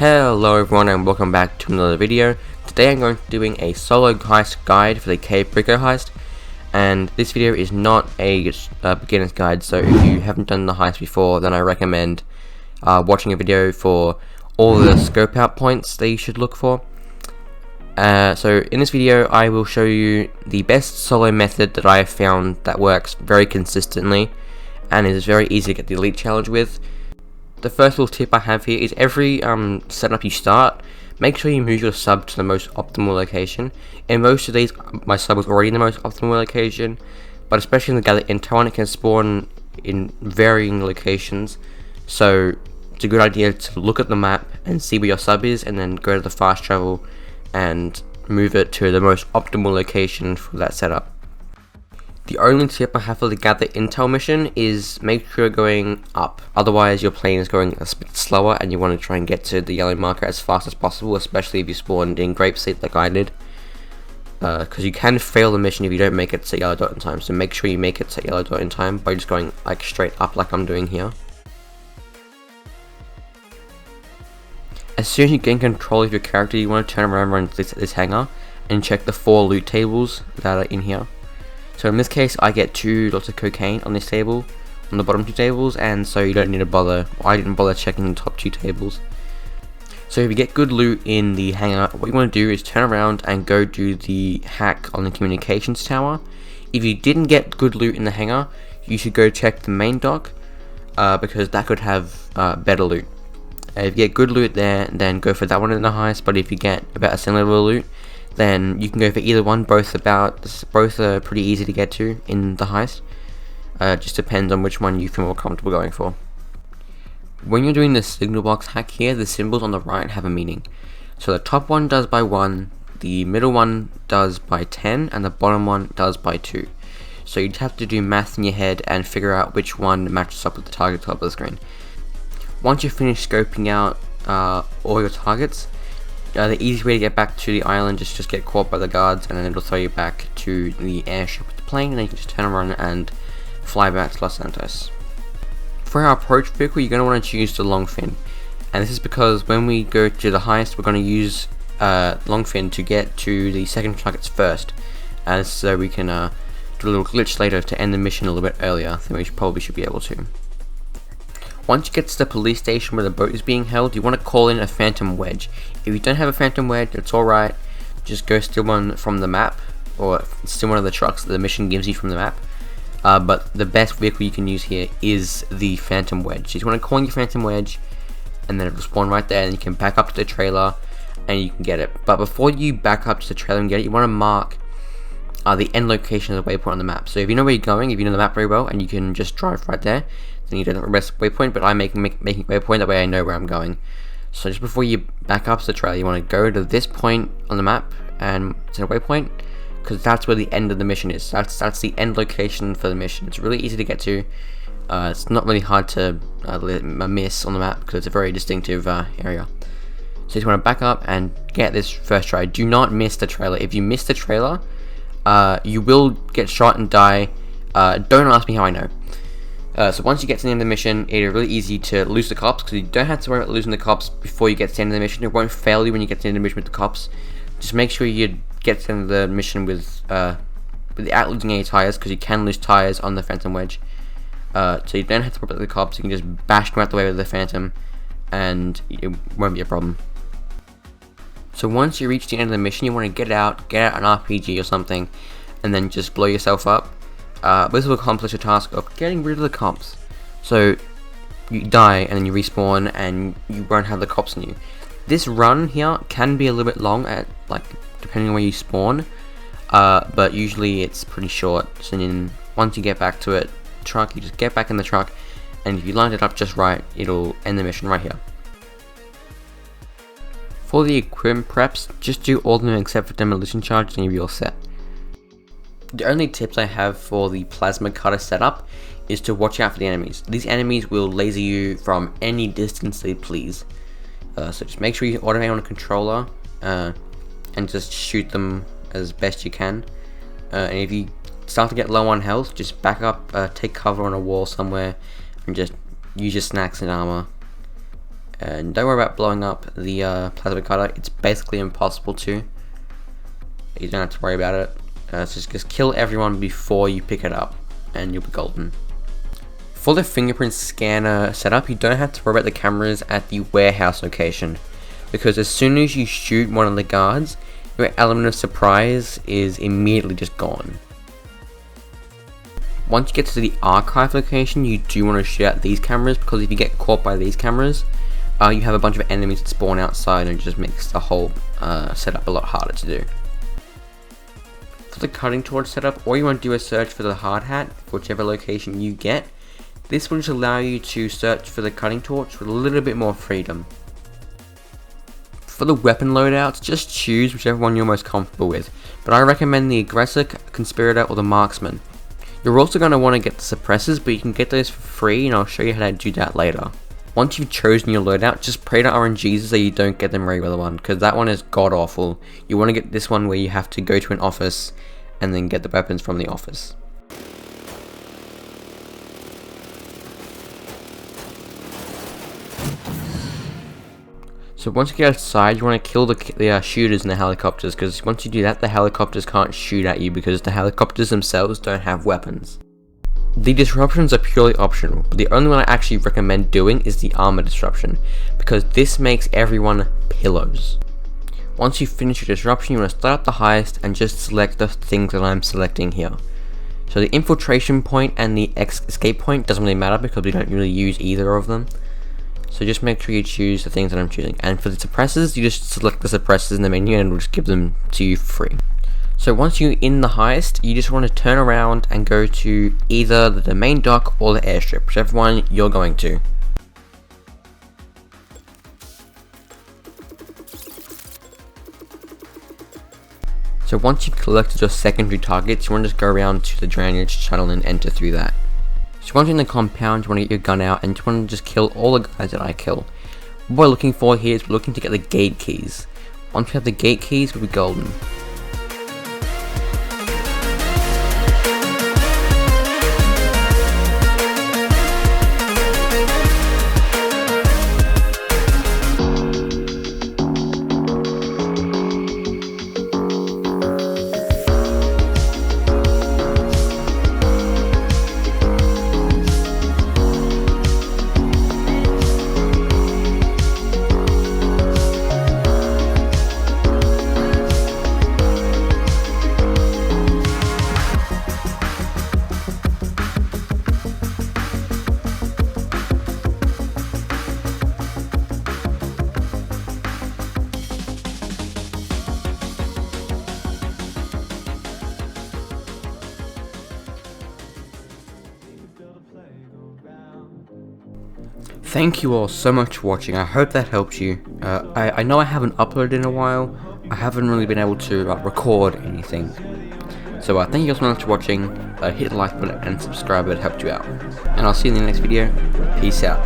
Hello everyone and welcome back to another video. Today I'm going to be doing a solo heist guide for the Cayo Perico heist, and this video is not a beginner's guide, so if you haven't done the heist before, then I recommend watching a video for all the scope out points that you should look for. So in this video I will show you the best solo method that I have found that works very consistently and is very easy to get the elite challenge with. The first little tip I have here is every setup you start, make sure you move your sub to the most optimal location. In most of these, my sub was already in the most optimal location, but especially in the gather intel one, it can spawn in varying locations. So it's a good idea to look at the map and see where your sub is, and then go to the fast travel and move it to the most optimal location for that setup. The only tip I have for the gather intel mission is make sure you're going up, otherwise your plane is going a bit slower and you want to try and get to the yellow marker as fast as possible, especially if you spawned in grapeseed like I did, because you can fail the mission if you don't make it to yellow dot in time. So make sure you make it to yellow dot in time by just going like straight up like I'm doing here. As soon as you gain control of your character, you want to turn around this hangar and check the 4 loot tables that are in here. So in this case, I get 2 lots of cocaine on this table, on the bottom 2 tables, and so you don't need to bother, I didn't bother checking the top 2 tables. So if you get good loot in the hangar, what you want to do is turn around and go do the hack on the communications tower. If you didn't get good loot in the hangar, you should go check the main dock, because that could have better loot. If you get good loot there, then go for that one in the heist, but if you get about a similar level of loot, then you can go for either one. Both are pretty easy to get to in the heist. Just depends on which one you feel more comfortable going for. When you're doing the signal box hack here, the symbols on the right have a meaning. So the top one does by 1, the middle one does by 10, and the bottom one does by 2. So you'd have to do math in your head and figure out which one matches up with the target top of the screen. Once you finish scoping out all your targets, the easiest way to get back to the island is just get caught by the guards, and then it'll throw you back to the airship with the plane, and then you can just turn around and fly back to Los Santos. For our approach vehicle, you're going to want to choose the long fin, and this is because when we go to the heist, we're going to use long fin to get to the second targets first, and so we can do a little glitch later to end the mission a little bit earlier than we probably should be able to. Once you get to the police station where the boat is being held, you want to call in a phantom wedge. If you don't have a phantom wedge, it's alright. Just go steal one from the map, or steal one of the trucks that the mission gives you from the map. But the best vehicle you can use here is the phantom wedge. So you want to call in your phantom wedge, and then it will spawn right there, and you can back up to the trailer, and you can get it. But before you back up to the trailer and get it, you want to mark the end location of the waypoint on the map. So if you know where you're going, if you know the map very well, and you can just drive right there, then you don't have a rest waypoint, but I'm making waypoint, that way I know where I'm going. So just before you back up to the trailer, you want to go to this point on the map and set a waypoint, because that's where the end of the mission is. That's the end location for the mission. It's really easy to get to. It's not really hard to miss on the map, because it's a very distinctive area. So you just want to back up and get this first try. Do not miss the trailer. If you miss the trailer, you will get shot and die. Don't ask me how I know. So once you get to the end of the mission, it is really easy to lose the cops, because you don't have to worry about losing the cops before you get to the end of the mission. It won't fail you when you get to the end of the mission with the cops. Just make sure you get to the end of the mission without losing any tires, because you can lose tires on the phantom wedge. So you don't have to worry about the cops. You can just bash them out the way with the phantom, and it won't be a problem. So once you reach the end of the mission, you want to get out an RPG or something, and then just blow yourself up. This will accomplish the task of getting rid of the cops. So you die and then you respawn and you won't have the cops on you. This run here can be a little bit long, depending on where you spawn, but usually it's pretty short. So then once you get back to it, you just get back in the truck, and if you lined it up just right, it'll end the mission right here. For the equipment preps, just do all of them except for demolition charge, and you'll be all set. The only tips I have for the plasma cutter setup is to watch out for the enemies. These enemies will laser you from any distance they please. So just make sure you automate on a controller and just shoot them as best you can. And if you start to get low on health, just back up, take cover on a wall somewhere, and just use your snacks and armor. And don't worry about blowing up the plasma cutter. It's basically impossible to. You don't have to worry about it. So just kill everyone before you pick it up, and you'll be golden. For the fingerprint scanner setup, you don't have to worry about the cameras at the warehouse location, because as soon as you shoot one of the guards, your element of surprise is immediately just gone. Once you get to the archive location, you do want to shoot out these cameras, because if you get caught by these cameras, you have a bunch of enemies that spawn outside, and it just makes the whole setup a lot harder to do. For the cutting torch setup, all you want to do is search for the hard hat, whichever location you get. This will just allow you to search for the cutting torch with a little bit more freedom. For the weapon loadouts, just choose whichever one you're most comfortable with, but I recommend the aggressor, conspirator, or the marksman. You're also going to want to get the suppressors, but you can get those for free, and I'll show you how to do that later. Once you've chosen your loadout, just pray to RNGs so you don't get the regular one, because that one is god awful. You want to get this one where you have to go to an office and then get the weapons from the office. So once you get outside, you want to kill the shooters in the helicopters, because once you do that, the helicopters can't shoot at you because the helicopters themselves don't have weapons. The disruptions are purely optional, but the only one I actually recommend doing is the armor disruption, because this makes everyone pillows. Once you finish your disruption, you want to start up the heist and just select the things that I'm selecting here. So the infiltration point and the escape point doesn't really matter because we don't really use either of them. So just make sure you choose the things that I'm choosing. And for the suppressors, you just select the suppressors in the menu and we'll just give them to you for free. So once you're in the heist, you just want to turn around and go to either the main dock or the airstrip, whichever one you're going to. So once you've collected your secondary targets, you want to just go around to the drainage channel and enter through that. So once you're in the compound, you want to get your gun out and you want to just kill all the guys that I kill. What we're looking for here is we're looking to get the gate keys. Once we have the gate keys, we'll be golden. Thank you all so much for watching. I hope that helped you. I know I haven't uploaded in a while. I haven't really been able to record anything. So thank you all so much for watching. Hit the like button and subscribe, it helped you out. And I'll see you in the next video. Peace out.